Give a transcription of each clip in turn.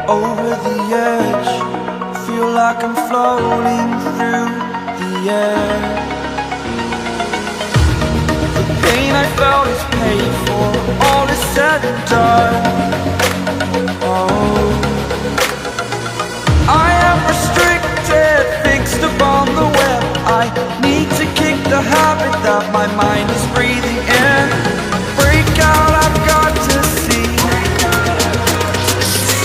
Over the edge, feel like I'm floating through the air. The pain I felt is paid for, all is said and done. Oh, I am restricted, fixed upon the web. I need to kick the habit that my mind is breathing in. Break out, I've got to see.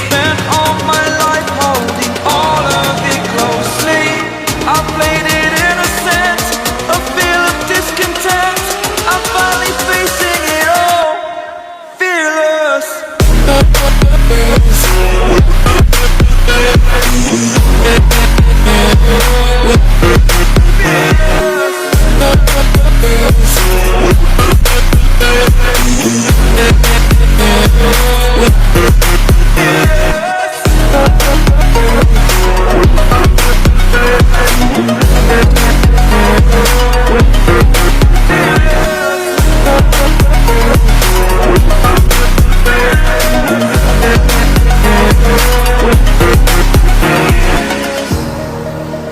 Spent all my life holding all of it closely. I played it innocent, a feel of discontent. I'm finally facing it all, fearless.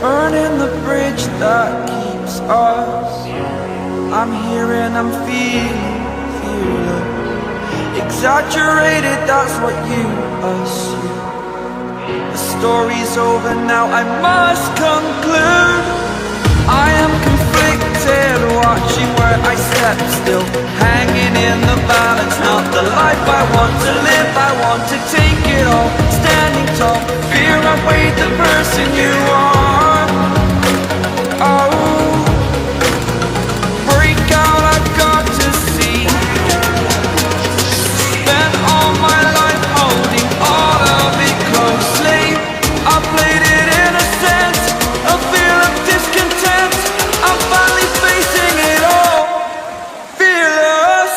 Burning the bridge that keeps us. I'm here and I'm feeling exaggerated, that's what you assume. The story's over now, I must conclude. I am conflicted, watching where I step still, hanging in the balance. Not the life I want to live, I want to take it all. Standing tall, fear I weighed the person you are. Oh, break out, I've got to see. Spent all my life holding all of it closely. I played it innocent, a feel of discontent. I'm finally facing it all, fearless.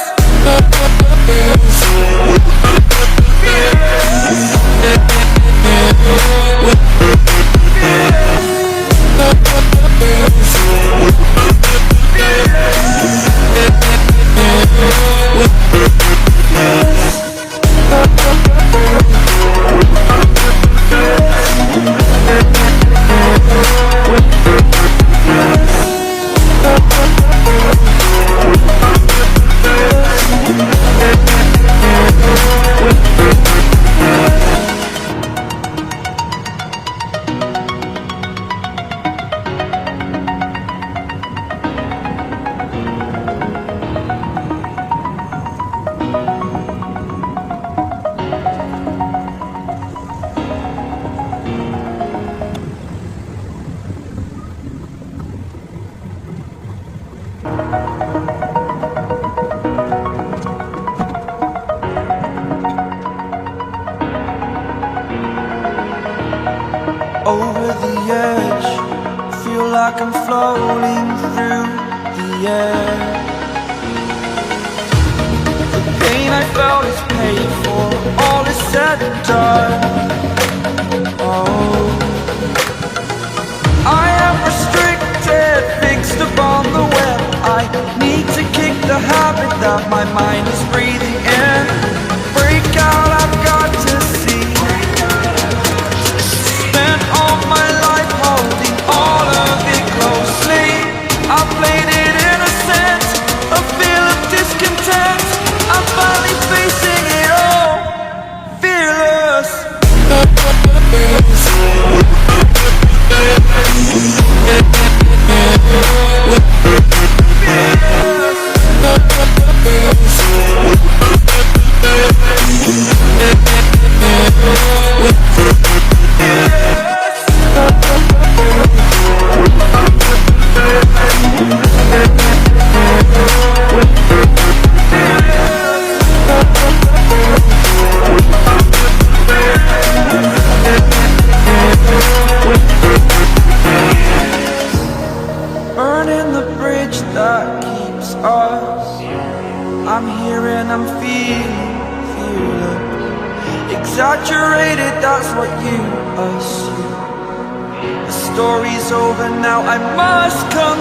Over the edge, feel like I'm floating through the air. The pain I felt is paid for, all is said and done. Oh, I am restricted, fixed upon the web. I need to kick the habit that my mind is breathing in. Break out, I've got to see. Spent all my life holding all of it closely. I played it innocent, a feel of discontent. I'm finally facing it all, fearless. Burning the bridge that keeps us. I'm here and I'm feeling exaggerated, that's what you assume. The story's over now, I must come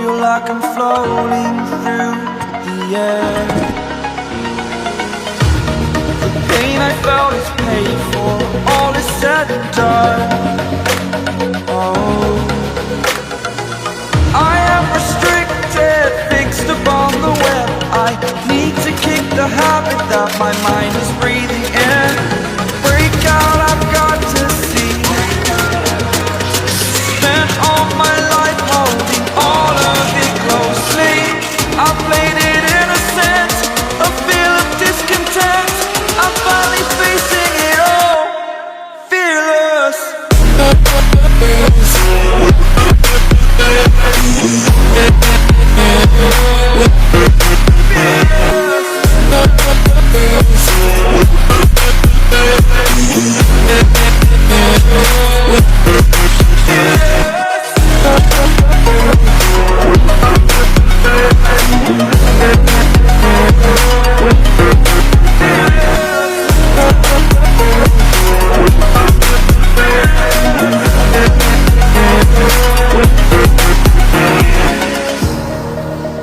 feel like I'm floating through the air. The pain I felt is paid for, all is said and done. Oh, I am restricted, fixed upon the web. I need to kick the habit that my mind is breathing in. Break out, I've got to see. Spent all my life holding all of it closely. I played it innocent, a feel of discontent. I'm finally facing it all, fearless.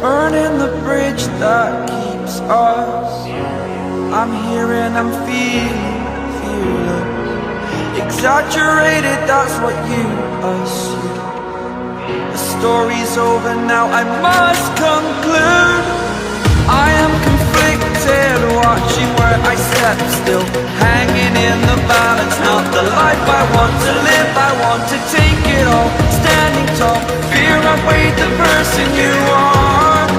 Burning the bridge that keeps us. I'm here and I'm feeling fearless. Exaggerated, that's what you assume. The story's over now, I must conclude. I am conflicted, watching where I step still, hanging in the balance. Not the life I want to live, I want to take it all. Standing tall, fear outweighed the person you are.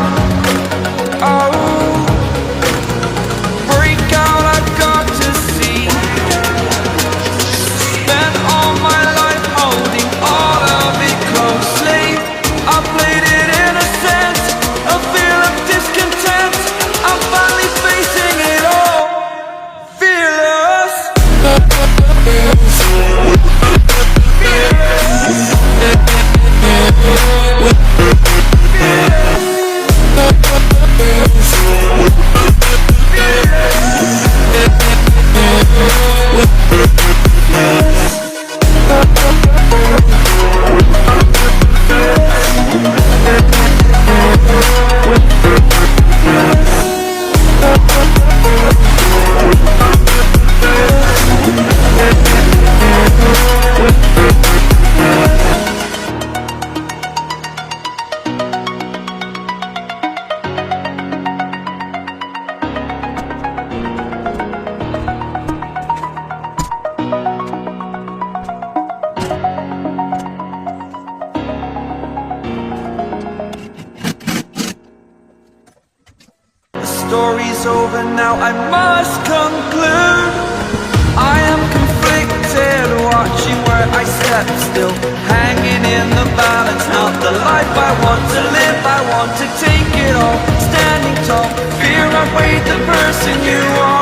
Oh, break out, I've got to see. Spent all my life holding all of it closely. I played it innocent, a feel of discontent. I'm finally facing it all, fearless. Story's over now, I must conclude. I am conflicted, watching where I step still, hanging in the balance. Not the life I want to live, I want to take it all. Standing tall, fear outweighed the person you are.